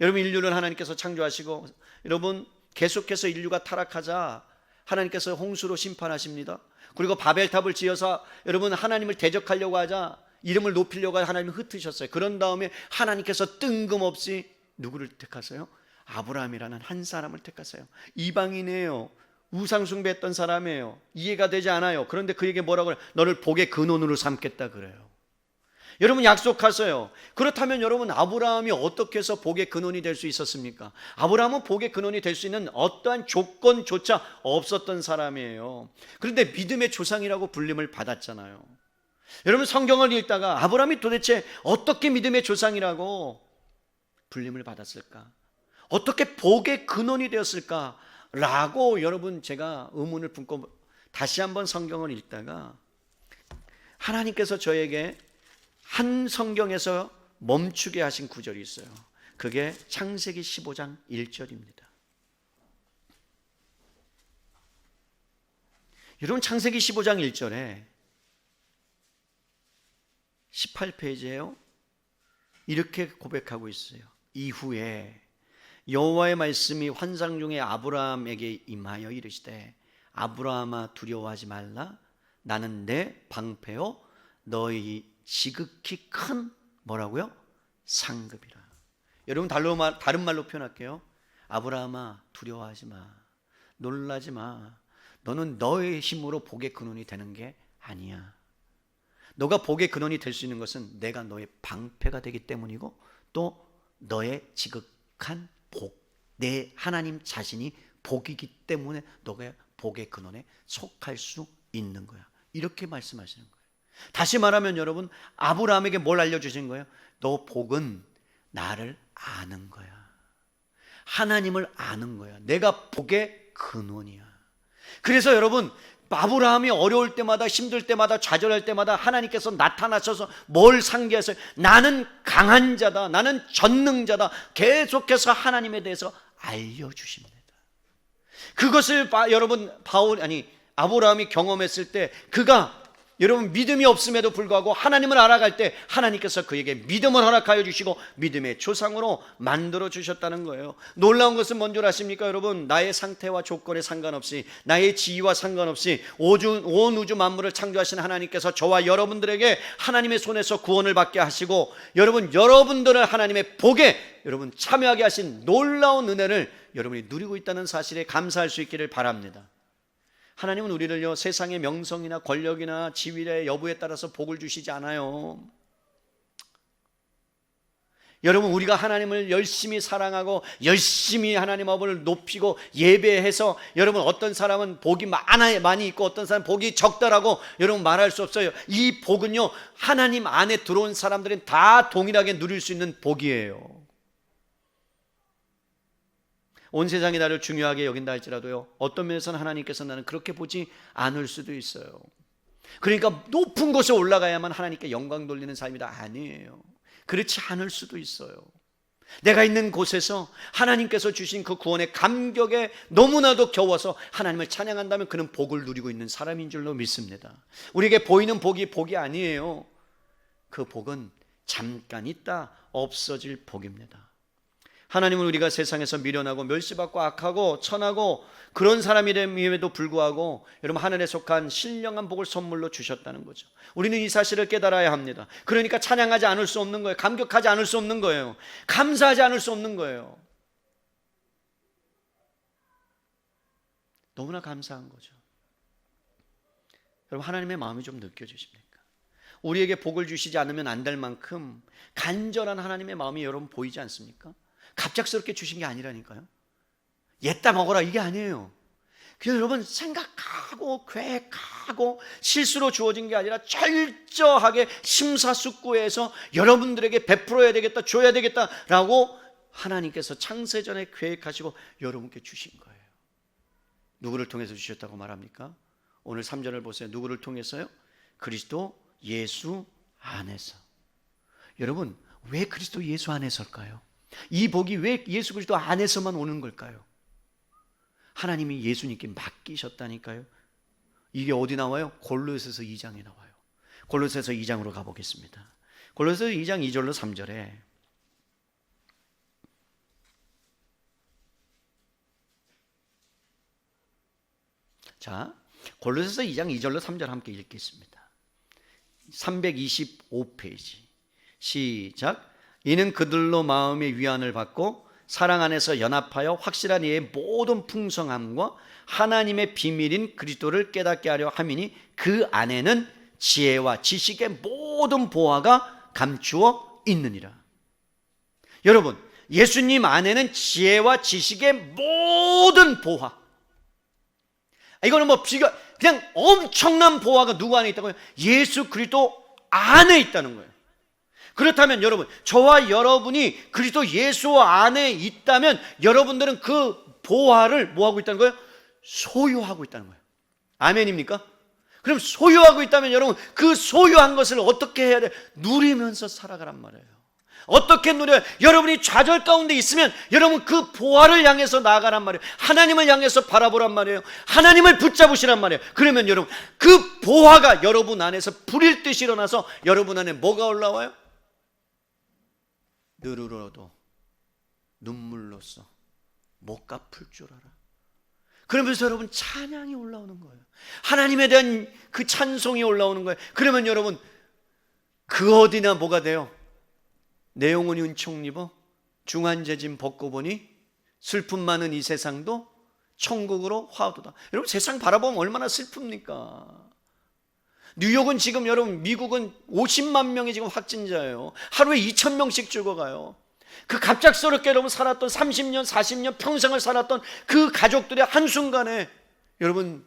여러분, 인류를 하나님께서 창조하시고 여러분 계속해서 인류가 타락하자 하나님께서 홍수로 심판하십니다. 그리고 바벨탑을 지어서 여러분 하나님을 대적하려고 하자 이름을 높이려고 하나님을 흩으셨어요. 그런 다음에 하나님께서 뜬금없이 누구를 택하세요? 아브라함이라는 한 사람을 택하세요. 이방인이에요. 우상숭배했던 사람이에요. 이해가 되지 않아요. 그런데 그에게 뭐라고 그래요? 너를 복의 근원으로 삼겠다 그래요. 여러분, 약속하세요. 그렇다면 여러분, 아브라함이 어떻게 해서 복의 근원이 될 수 있었습니까? 아브라함은 복의 근원이 될 수 있는 어떠한 조건조차 없었던 사람이에요. 그런데 믿음의 조상이라고 불림을 받았잖아요. 여러분, 성경을 읽다가 아브라함이 도대체 어떻게 믿음의 조상이라고 불림을 받았을까? 어떻게 복의 근원이 되었을까? 라고 여러분 제가 의문을 품고 다시 한번 성경을 읽다가 하나님께서 저에게 한 성경에서 멈추게 하신 구절이 있어요. 그게 창세기 15장 1절입니다. 여러분, 창세기 15장 1절에 18페이지에요. 이렇게 고백하고 있어요. 이후에 여호와의 말씀이 환상 중에 아브라함에게 임하여 이르시되 아브라함아 두려워하지 말라. 나는 내 방패요 너희 지극히 큰 뭐라고요? 상급이라. 여러분, 다른 말로 표현할게요. 아브라함아 두려워하지 마. 놀라지 마. 너는 너의 힘으로 복의 근원이 되는 게 아니야. 너가 복의 근원이 될 수 있는 것은 내가 너의 방패가 되기 때문이고 또 너의 지극한 복, 내 하나님 자신이 복이기 때문에 너가 복의 근원에 속할 수 있는 거야. 이렇게 말씀하시는 거예요. 다시 말하면 여러분, 아브라함에게 뭘 알려주신 거예요? 너 복은 나를 아는 거야. 하나님을 아는 거야. 내가 복의 근원이야. 그래서 여러분, 아브라함이 어려울 때마다, 힘들 때마다, 좌절할 때마다 하나님께서 나타나셔서 뭘 상기하세요? 나는 강한 자다, 나는 전능자다, 계속해서 하나님에 대해서 알려주십니다. 그것을 여러분 아브라함이 경험했을 때 그가 여러분 믿음이 없음에도 불구하고 하나님을 알아갈 때 하나님께서 그에게 믿음을 허락하여 주시고 믿음의 조상으로 만들어 주셨다는 거예요. 놀라운 것은 뭔지 아십니까 여러분? 나의 상태와 조건에 상관없이, 나의 지위와 상관없이 온 우주 만물을 창조하신 하나님께서 저와 여러분들에게 하나님의 손에서 구원을 받게 하시고 여러분들을 하나님의 복에 여러분 참여하게 하신 놀라운 은혜를 여러분이 누리고 있다는 사실에 감사할 수 있기를 바랍니다. 하나님은 우리를요 세상의 명성이나 권력이나 지위의 여부에 따라서 복을 주시지 않아요. 여러분, 우리가 하나님을 열심히 사랑하고 열심히 하나님 법을 높이고 예배해서 여러분, 어떤 사람은 복이 많이 있고 어떤 사람은 복이 적다라고 여러분 말할 수 없어요. 이 복은요, 하나님 안에 들어온 사람들은 다 동일하게 누릴 수 있는 복이에요. 온 세상이 나를 중요하게 여긴다 할지라도요, 어떤 면에서는 하나님께서 나는 그렇게 보지 않을 수도 있어요. 그러니까 높은 곳에 올라가야만 하나님께 영광 돌리는 삶이다, 아니에요. 그렇지 않을 수도 있어요. 내가 있는 곳에서 하나님께서 주신 그 구원의 감격에 너무나도 겨워서 하나님을 찬양한다면 그는 복을 누리고 있는 사람인 줄로 믿습니다. 우리에게 보이는 복이 아니에요. 그 복은 잠깐 있다 없어질 복입니다. 하나님은 우리가 세상에서 미련하고 멸시받고 악하고 천하고 그런 사람임에도 불구하고 여러분, 하늘에 속한 신령한 복을 선물로 주셨다는 거죠. 우리는 이 사실을 깨달아야 합니다. 그러니까 찬양하지 않을 수 없는 거예요. 감격하지 않을 수 없는 거예요. 감사하지 않을 수 없는 거예요. 너무나 감사한 거죠. 여러분, 하나님의 마음이 좀 느껴지십니까? 우리에게 복을 주시지 않으면 안 될 만큼 간절한 하나님의 마음이 여러분 보이지 않습니까? 갑작스럽게 주신 게 아니라니까요. 옛다 먹어라 이게 아니에요. 그래서 여러분, 생각하고 계획하고 실수로 주어진 게 아니라 철저하게 심사숙고해서 여러분들에게 베풀어야 되겠다, 줘야 되겠다라고 하나님께서 창세전에 계획하시고 여러분께 주신 거예요. 누구를 통해서 주셨다고 말합니까? 오늘 3절을 보세요. 누구를 통해서요? 그리스도 예수 안에서. 여러분, 왜 그리스도 예수 안에서일까요? 이 복이 왜 예수 그리스도 안에서만 오는 걸까요? 하나님이 예수님께 맡기셨다니까요. 이게 어디 나와요? 골로새서 2장에 나와요. 골로새서 2장으로 가보겠습니다. 골로새서 2장 2절로 3절에 자, 골로새서 2장 2절로 3절 함께 읽겠습니다. 325페이지 시작. 이는 그들로 마음의 위안을 받고 사랑 안에서 연합하여 확실한 이의 모든 풍성함과 하나님의 비밀인 그리스도를 깨닫게 하려 함이니 그 안에는 지혜와 지식의 모든 보화가 감추어 있느니라. 여러분, 예수님 안에는 지혜와 지식의 모든 보화, 이거는 그냥 엄청난 보화가 누구 안에 있다고요? 예수 그리스도 안에 있다는 거예요. 그렇다면 여러분, 저와 여러분이 그리스도 예수 안에 있다면 여러분들은 그 보화를 뭐하고 있다는 거예요? 소유하고 있다는 거예요. 아멘입니까? 그럼 소유하고 있다면 여러분, 그 소유한 것을 어떻게 해야 돼? 누리면서 살아가란 말이에요. 어떻게 누려요? 여러분이 좌절 가운데 있으면 여러분 그 보화를 향해서 나아가란 말이에요. 하나님을 향해서 바라보란 말이에요. 하나님을 붙잡으시란 말이에요. 그러면 여러분, 그 보화가 여러분 안에서 불일 듯이 일어나서 여러분 안에 뭐가 올라와요? 늘으로도 눈물로써 못 갚을 줄 알아. 그러면서 여러분 찬양이 올라오는 거예요. 하나님에 대한 그 찬송이 올라오는 거예요. 그러면 여러분, 그 어디나 뭐가 돼요? 내 영혼이 은총 입어 중한재진 벗고 보니 슬픔 많은 이 세상도 천국으로 화두다. 여러분, 세상 바라보면 얼마나 슬픕니까? 뉴욕은 지금 여러분, 미국은 50만 명이 지금 확진자예요. 하루에 2,000명씩 죽어가요. 그 갑작스럽게 여러분 살았던 30년, 40년 평생을 살았던 그 가족들이 한순간에 여러분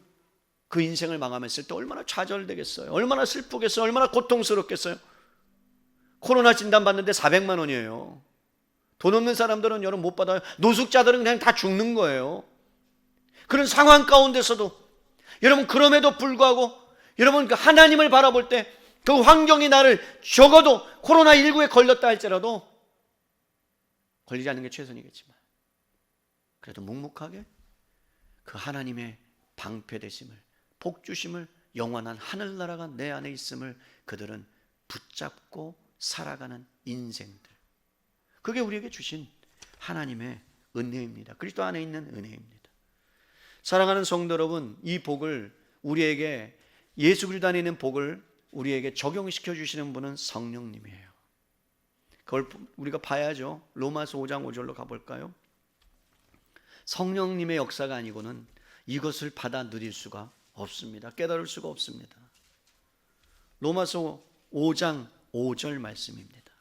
그 인생을 마감했을 때 얼마나 좌절되겠어요? 얼마나 슬프겠어요? 얼마나 고통스럽겠어요? 코로나 진단 받는데 400만 원이에요. 돈 없는 사람들은 여러분 못 받아요. 노숙자들은 그냥 다 죽는 거예요. 그런 상황 가운데서도 여러분, 그럼에도 불구하고 여러분 그 하나님을 바라볼 때 그 환경이 나를 적어도 코로나19에 걸렸다 할지라도, 걸리지 않는 게 최선이겠지만 그래도 묵묵하게 그 하나님의 방패되심을, 복주심을, 영원한 하늘나라가 내 안에 있음을 그들은 붙잡고 살아가는 인생들, 그게 우리에게 주신 하나님의 은혜입니다. 그리스도 안에 있는 은혜입니다. 사랑하는 성도 여러분, 이 복을 우리에게, 예수 그리스도 안에 있는 복을 우리에게 적용시켜 주시는 분은 성령님이에요. 그걸 우리가 봐야죠. 로마서 5장 5절로 가볼까요? 성령님의 역사가 아니고는 이것을 받아 누릴 수가 없습니다. 깨달을 수가 없습니다. 로마서 5장 5절 말씀입니다.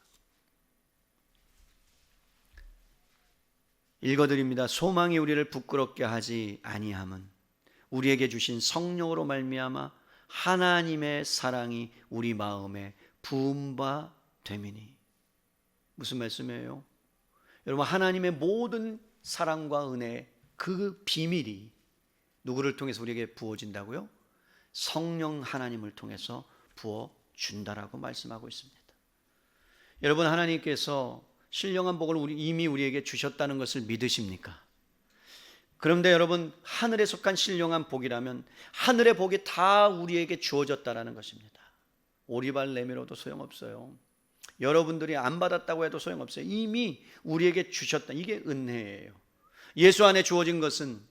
읽어드립니다. 소망이 우리를 부끄럽게 하지 아니함은 우리에게 주신 성령으로 말미암아 하나님의 사랑이 우리 마음에 부은 바 됨이니. 무슨 말씀이에요? 여러분, 하나님의 모든 사랑과 은혜, 그 비밀이 누구를 통해서 우리에게 부어진다고요? 성령 하나님을 통해서 부어준다라고 말씀하고 있습니다. 여러분, 하나님께서 신령한 복을 이미 우리에게 주셨다는 것을 믿으십니까? 그런데 여러분, 하늘에 속한 신령한 복이라면 하늘의 복이 다 우리에게 주어졌다는 것입니다. 오리발 내밀어도 소용없어요. 여러분들이 안 받았다고 해도 소용없어요. 이미 우리에게 주셨다. 이게 은혜예요. 예수 안에 주어진 것은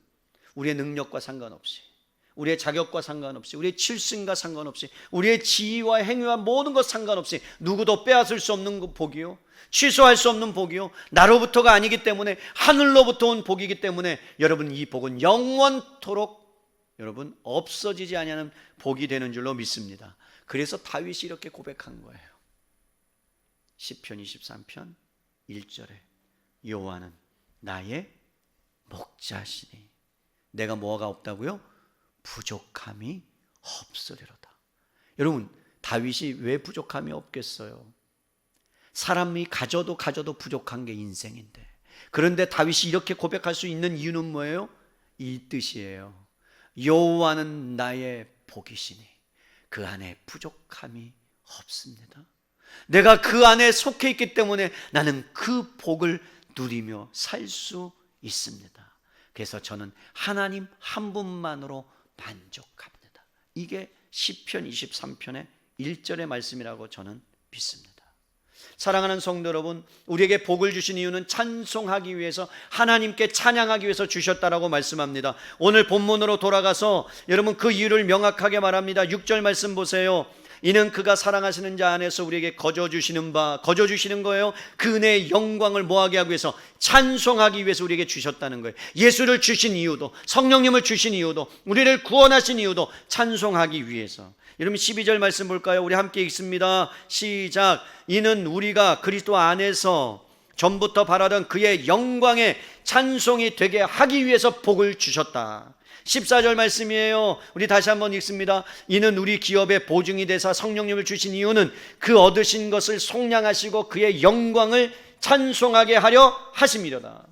우리의 능력과 상관없이, 우리의 자격과 상관없이, 우리의 칠승과 상관없이, 우리의 지위와 행위와 모든 것 상관없이 누구도 빼앗을 수 없는 복이요, 취소할 수 없는 복이요, 나로부터가 아니기 때문에 하늘로부터 온 복이기 때문에 여러분, 이 복은 영원토록 여러분 없어지지 아니하는 복이 되는 줄로 믿습니다. 그래서 다윗이 이렇게 고백한 거예요. 시편 23편 1절에 여호와는 나의 목자시니 내가 뭐가 없다고요? 부족함이 없으리로다. 여러분, 다윗이 왜 부족함이 없겠어요? 사람이 가져도 부족한 게 인생인데, 그런데 다윗이 이렇게 고백할 수 있는 이유는 뭐예요? 이 뜻이에요. 여호와는 나의 복이시니 그 안에 부족함이 없습니다. 내가 그 안에 속해 있기 때문에 나는 그 복을 누리며 살 수 있습니다. 그래서 저는 하나님 한 분만으로 만족합니다. 이게 시편 23편의 1절의 말씀이라고 저는 믿습니다. 사랑하는 성도 여러분, 우리에게 복을 주신 이유는 찬송하기 위해서, 하나님께 찬양하기 위해서 주셨다라고 말씀합니다. 오늘 본문으로 돌아가서 여러분 그 이유를 명확하게 말합니다. 6절 말씀 보세요. 이는 그가 사랑하시는 자 안에서 우리에게 거저주시는 거예요. 그 은혜의 영광을 뭐하게 하기 위해서, 찬송하기 위해서 우리에게 주셨다는 거예요. 예수를 주신 이유도, 성령님을 주신 이유도, 우리를 구원하신 이유도 찬송하기 위해서. 여러분 12절 말씀 볼까요? 우리 함께 읽습니다. 시작. 이는 우리가 그리스도 안에서 전부터 바라던 그의 영광의 찬송이 되게 하기 위해서 복을 주셨다. 14절 말씀이에요. 우리 다시 한번 읽습니다. 이는 우리 기업의 보증이 되사 성령님을 주신 이유는 그 얻으신 것을 속량하시고 그의 영광을 찬송하게 하려 하심이로다.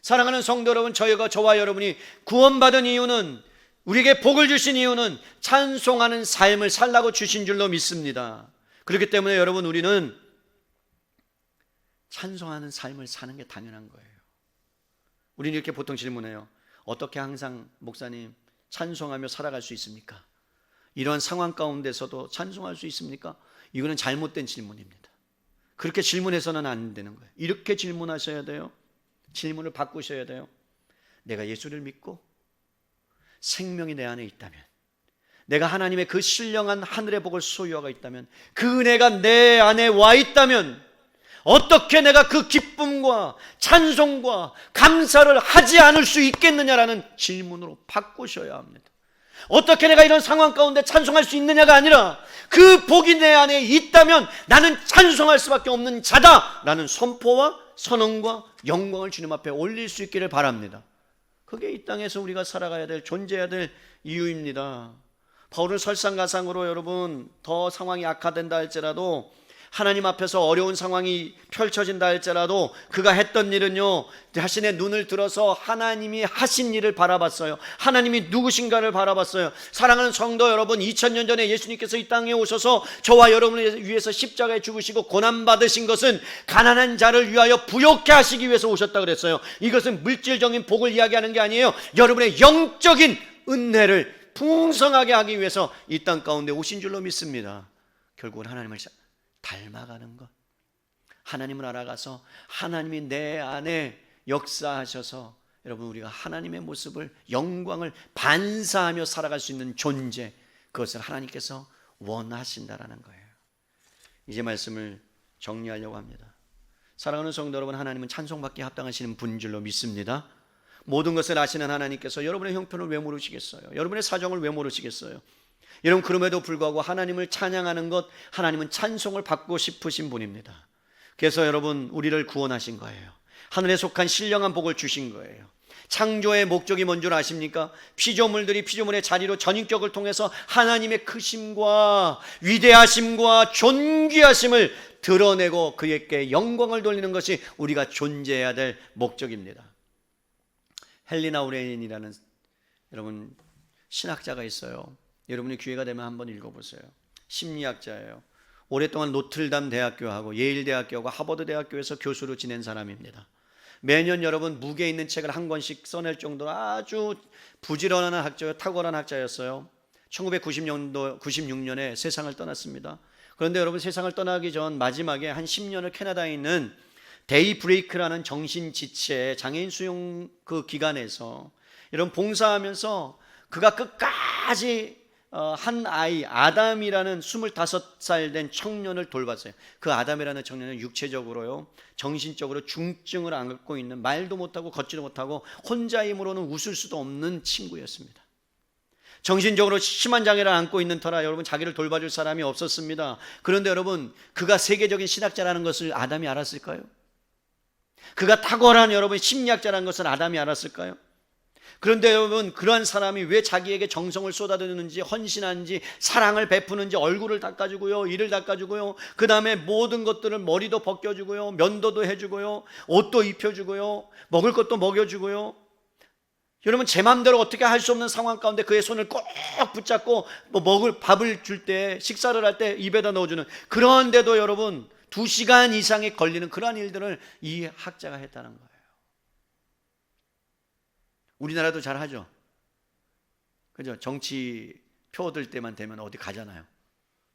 사랑하는 성도 여러분, 저와 여러분이 구원받은 이유는, 우리에게 복을 주신 이유는 찬송하는 삶을 살라고 주신 줄로 믿습니다. 그렇기 때문에 여러분, 우리는 찬송하는 삶을 사는 게 당연한 거예요. 우리는 이렇게 보통 질문해요. 어떻게 항상 목사님 찬송하며 살아갈 수 있습니까? 이러한 상황 가운데서도 찬송할 수 있습니까? 이거는 잘못된 질문입니다. 그렇게 질문해서는 안 되는 거예요. 이렇게 질문하셔야 돼요. 질문을 바꾸셔야 돼요. 내가 예수를 믿고 생명이 내 안에 있다면, 내가 하나님의 그 신령한 하늘의 복을 소유하고 있다면, 그 은혜가 내 안에 와 있다면 어떻게 내가 그 기쁨과 찬송과 감사를 하지 않을 수 있겠느냐라는 질문으로 바꾸셔야 합니다. 어떻게 내가 이런 상황 가운데 찬송할 수 있느냐가 아니라, 그 복이 내 안에 있다면 나는 찬송할 수밖에 없는 자다라는 선포와 선언과 영광을 주님 앞에 올릴 수 있기를 바랍니다. 그게 이 땅에서 우리가 살아가야 될, 존재해야 될 이유입니다. 바울은 설상가상으로 여러분 더 상황이 악화된다 할지라도, 하나님 앞에서 어려운 상황이 펼쳐진다 할지라도 그가 했던 일은요, 자신의 눈을 들어서 하나님이 하신 일을 바라봤어요. 하나님이 누구신가를 바라봤어요. 사랑하는 성도 여러분, 2000년 전에 예수님께서 이 땅에 오셔서 저와 여러분을 위해서 십자가에 죽으시고 고난받으신 것은 가난한 자를 위하여 부욕케 하시기 위해서 오셨다 그랬어요. 이것은 물질적인 복을 이야기하는 게 아니에요. 여러분의 영적인 은혜를 풍성하게 하기 위해서 이 땅 가운데 오신 줄로 믿습니다. 결국은 하나님을 닮아가는 것, 하나님을 알아가서 하나님이 내 안에 역사하셔서 여러분 우리가 하나님의 모습을, 영광을 반사하며 살아갈 수 있는 존재, 그것을 하나님께서 원하신다라는 거예요. 이제 말씀을 정리하려고 합니다. 사랑하는 성도 여러분, 하나님은 찬송받기에 합당하시는 분인 줄로 믿습니다. 모든 것을 아시는 하나님께서 여러분의 형편을 왜 모르시겠어요? 여러분의 사정을 왜 모르시겠어요? 여러분, 그럼에도 불구하고 하나님을 찬양하는 것, 하나님은 찬송을 받고 싶으신 분입니다. 그래서 여러분 우리를 구원하신 거예요. 하늘에 속한 신령한 복을 주신 거예요. 창조의 목적이 뭔 줄 아십니까? 피조물들이 피조물의 자리로 전인격을 통해서 하나님의 크심과 위대하심과 존귀하심을 드러내고 그에게 영광을 돌리는 것이 우리가 존재해야 될 목적입니다. 헬리나 우레인이라는 여러분 신학자가 있어요. 여러분이 기회가 되면 한번 읽어보세요. 심리학자예요. 오랫동안 노틀담 대학교하고 예일 대학교하고 하버드 대학교에서 교수로 지낸 사람입니다. 매년 여러분 무게 있는 책을 한 권씩 써낼 정도로 아주 부지런한 학자요, 탁월한 학자였어요. 1996년에 세상을 떠났습니다. 그런데 여러분 세상을 떠나기 전 마지막에 한 10년을 캐나다에 있는 데이브레이크라는 정신지체 장애인 수용 그 기관에서 여러분 봉사하면서 그가 끝까지 한 아이 아담이라는 25살 된 청년을 돌봤어요. 그 아담이라는 청년은 육체적으로요, 정신적으로 중증을 안고 있는, 말도 못하고 걷지도 못하고 혼자 힘으로는 웃을 수도 없는 친구였습니다. 정신적으로 심한 장애를 안고 있는 터라 여러분 자기를 돌봐줄 사람이 없었습니다. 그런데 여러분 그가 세계적인 신학자라는 것을 아담이 알았을까요? 그가 탁월한 여러분 심리학자라는 것을 아담이 알았을까요? 그런데 여러분 그러한 사람이 왜 자기에게 정성을 쏟아드는지, 헌신하는지, 사랑을 베푸는지, 얼굴을 닦아주고요, 이를 닦아주고요, 그 다음에 모든 것들을 머리도 벗겨주고요, 면도도 해주고요, 옷도 입혀주고요, 먹을 것도 먹여주고요. 여러분 제 마음대로 어떻게 할 수 없는 상황 가운데 그의 손을 꼭 붙잡고 먹을 밥을 줄 때, 식사를 할 때 입에다 넣어주는, 그런데도 여러분 2시간 이상이 걸리는 그러한 일들을 이 학자가 했다는 거예요. 우리나라도 잘 하죠. 그죠? 정치 표 얻을 때만 되면 어디 가잖아요.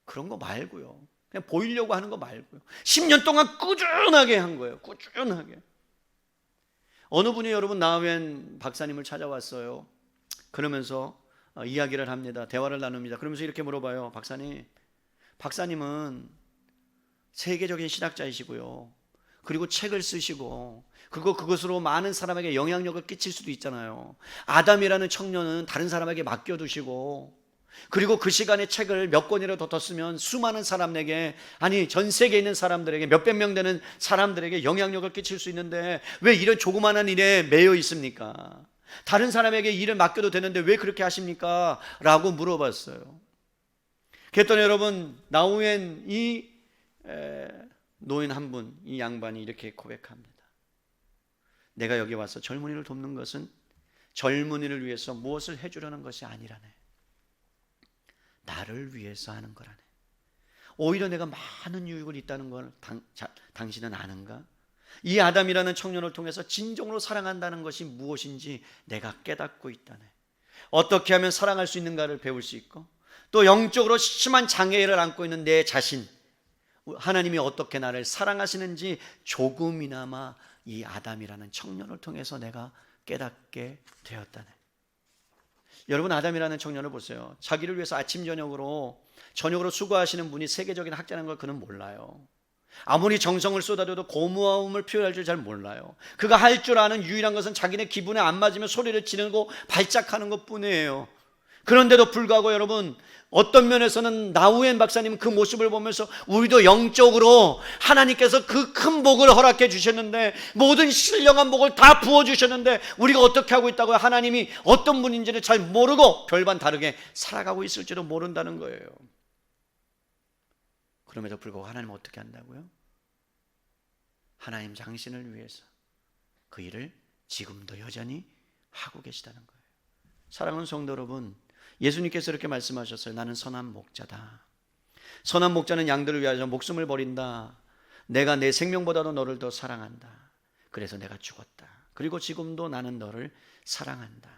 그런 거 말고요. 그냥 보이려고 하는 거 말고요. 10년 동안 꾸준하게 한 거예요. 꾸준하게. 어느 분이 여러분 나우엔 박사님을 찾아왔어요. 그러면서 이야기를 합니다. 대화를 나눕니다. 그러면서 이렇게 물어봐요. 박사님은 세계적인 신학자이시고요. 그리고 책을 쓰시고, 그리고 그것으로 많은 사람에게 영향력을 끼칠 수도 있잖아요. 아담이라는 청년은 다른 사람에게 맡겨두시고, 그리고 그 시간에 책을 몇 권이라도 더 쓰면 수많은 사람에게, 아니 전 세계에 있는 사람들에게, 몇백 명 되는 사람들에게 영향력을 끼칠 수 있는데 왜 이런 조그마한 일에 매여 있습니까? 다른 사람에게 일을 맡겨도 되는데 왜 그렇게 하십니까? 라고 물어봤어요. 그랬더니 여러분 나우엔 이 노인 한 분, 이 양반이 이렇게 고백합니다. 내가 여기 와서 젊은이를 돕는 것은 젊은이를 위해서 무엇을 해주려는 것이 아니라네. 나를 위해서 하는 거라네. 오히려 내가 많은 유익을 있다는 걸 당신은 아는가? 이 아담이라는 청년을 통해서 진정으로 사랑한다는 것이 무엇인지 내가 깨닫고 있다네. 어떻게 하면 사랑할 수 있는가를 배울 수 있고, 또 영적으로 심한 장애를 안고 있는 내 자신, 하나님이 어떻게 나를 사랑하시는지 조금이나마 이 아담이라는 청년을 통해서 내가 깨닫게 되었다네. 여러분 아담이라는 청년을 보세요. 자기를 위해서 아침 저녁으로 수고하시는 분이 세계적인 학자라는 걸 그는 몰라요. 아무리 정성을 쏟아줘도 고마움을 표현할 줄 잘 몰라요. 그가 할 줄 아는 유일한 것은 자기네 기분에 안 맞으면 소리를 지르고 발작하는 것뿐이에요. 그런데도 불구하고 여러분 어떤 면에서는 나우엔 박사님은 그 모습을 보면서 우리도 영적으로 하나님께서 그 큰 복을 허락해 주셨는데, 모든 신령한 복을 다 부어주셨는데 우리가 어떻게 하고 있다고요? 하나님이 어떤 분인지를 잘 모르고 별반 다르게 살아가고 있을지도 모른다는 거예요. 그럼에도 불구하고 하나님은 어떻게 한다고요? 하나님 당신을 위해서 그 일을 지금도 여전히 하고 계시다는 거예요. 사랑하는 성도 여러분, 예수님께서 이렇게 말씀하셨어요. 나는 선한 목자다. 선한 목자는 양들을 위하여 목숨을 버린다. 내가 내 생명보다도 너를 더 사랑한다. 그래서 내가 죽었다. 그리고 지금도 나는 너를 사랑한다.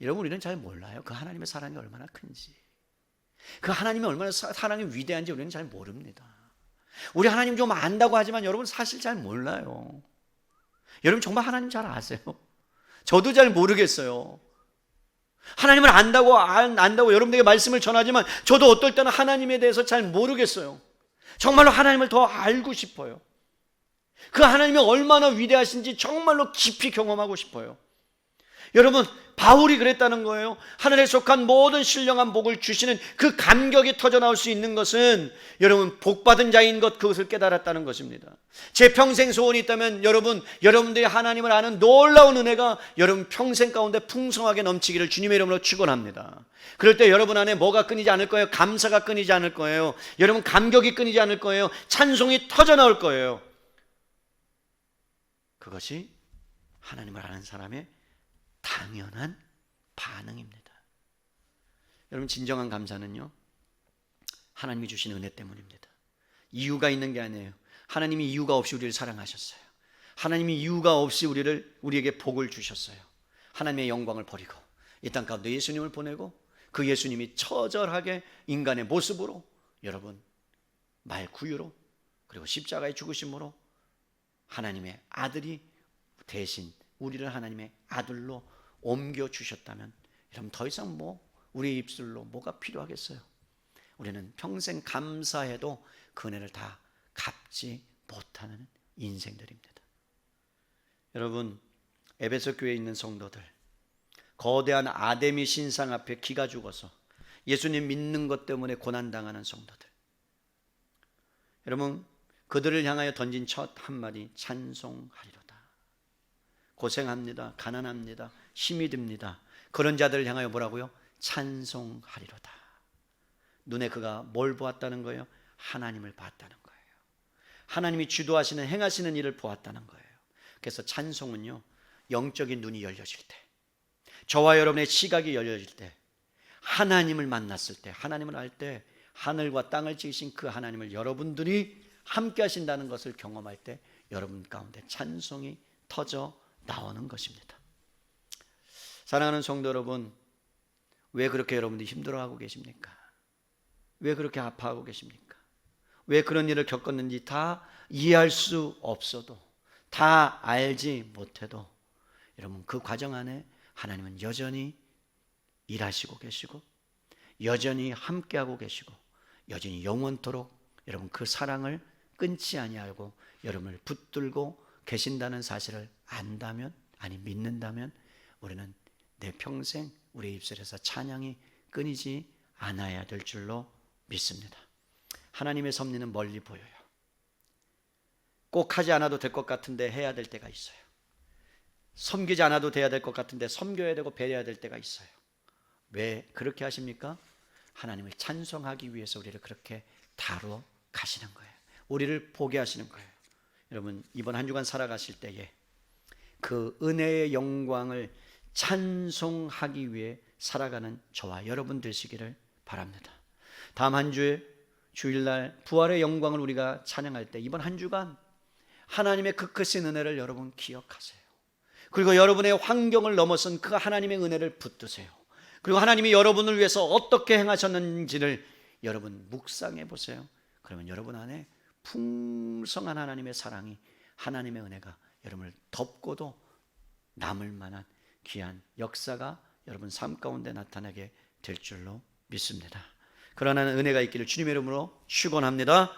여러분 우리는 잘 몰라요. 그 하나님의 사랑이 얼마나 큰지, 그 하나님이 얼마나 사랑이 위대한지 우리는 잘 모릅니다. 우리 하나님 좀 안다고 하지만 여러분 사실 잘 몰라요. 여러분 정말 하나님 잘 아세요? 저도 잘 모르겠어요. 하나님을 안다고 여러분들에게 말씀을 전하지만 저도 어떨 때는 하나님에 대해서 잘 모르겠어요. 정말로 하나님을 더 알고 싶어요. 그 하나님이 얼마나 위대하신지 정말로 깊이 경험하고 싶어요. 여러분, 바울이 그랬다는 거예요. 하늘에 속한 모든 신령한 복을 주시는 그 감격이 터져 나올 수 있는 것은 여러분 복받은 자인 것, 그것을 깨달았다는 것입니다. 제 평생 소원이 있다면 여러분들이 하나님을 아는 놀라운 은혜가 여러분 평생 가운데 풍성하게 넘치기를 주님의 이름으로 축원합니다. 그럴 때 여러분 안에 뭐가 끊이지 않을 거예요? 감사가 끊이지 않을 거예요. 여러분 감격이 끊이지 않을 거예요. 찬송이 터져 나올 거예요. 그것이 하나님을 아는 사람의 당연한 반응입니다. 여러분, 진정한 감사는요, 하나님이 주신 은혜 때문입니다. 이유가 있는 게 아니에요. 하나님이 이유가 없이 우리를 사랑하셨어요. 하나님이 이유가 없이 우리에게 복을 주셨어요. 하나님의 영광을 버리고 이 땅 가운데 예수님을 보내고 그 예수님이 처절하게 인간의 모습으로, 여러분 말 구유로, 그리고 십자가의 죽으심으로 하나님의 아들이 대신 우리를 하나님의 아들로 옮겨주셨다면, 여러분 더 이상 우리 입술로 뭐가 필요하겠어요? 우리는 평생 감사해도 그 은혜를 다 갚지 못하는 인생들입니다. 여러분, 에베소 교회에 있는 성도들, 거대한 아데미 신상 앞에 기가 죽어서 예수님 믿는 것 때문에 고난당하는 성도들, 여러분 그들을 향하여 던진 첫 한마디, 찬송하리로다. 고생합니다, 가난합니다, 힘이 듭니다. 그런 자들을 향하여 뭐라고요? 찬송하리로다. 눈에 그가 뭘 보았다는 거예요? 하나님을 봤다는 거예요. 하나님이 주도하시는, 행하시는 일을 보았다는 거예요. 그래서 찬송은요, 영적인 눈이 열려질 때, 저와 여러분의 시각이 열려질 때, 하나님을 만났을 때, 하나님을 알 때, 하늘과 땅을 지으신 그 하나님을 여러분들이 함께 하신다는 것을 경험할 때 여러분 가운데 찬송이 터져 나오는 것입니다. 사랑하는 성도 여러분, 왜 그렇게 여러분들이 힘들어하고 계십니까? 왜 그렇게 아파하고 계십니까? 왜 그런 일을 겪었는지 다 이해할 수 없어도, 다 알지 못해도 여러분 그 과정 안에 하나님은 여전히 일하시고 계시고, 여전히 함께하고 계시고, 여전히 영원토록 여러분 그 사랑을 끊지 아니하고 여러분을 붙들고 계신다는 사실을 안다면, 아니 믿는다면, 우리는 내 평생 우리의 입술에서 찬양이 끊이지 않아야 될 줄로 믿습니다. 하나님의 섭리는 멀리 보여요. 꼭 하지 않아도 될 것 같은데 해야 될 때가 있어요. 섬기지 않아도 돼야 될 것 같은데 섬겨야 되고 배려해야 될 때가 있어요. 왜 그렇게 하십니까? 하나님을 찬송하기 위해서 우리를 그렇게 다루어 가시는 거예요. 우리를 보게 하시는 거예요. 여러분, 이번 한 주간 살아가실 때에 그 은혜의 영광을 찬송하기 위해 살아가는 저와 여러분 되시기를 바랍니다. 다음 한 주에 주일날 부활의 영광을 우리가 찬양할 때, 이번 한 주간 하나님의 그 크신 은혜를 여러분 기억하세요. 그리고 여러분의 환경을 넘어선 그 하나님의 은혜를 붙드세요. 그리고 하나님이 여러분을 위해서 어떻게 행하셨는지를 여러분 묵상해 보세요. 그러면 여러분 안에 풍성한 하나님의 사랑이, 하나님의 은혜가 여러분을 덮고도 남을 만한 귀한 역사가 여러분 삶 가운데 나타나게 될 줄로 믿습니다. 그러한 은혜가 있기를 주님의 이름으로 축원합니다.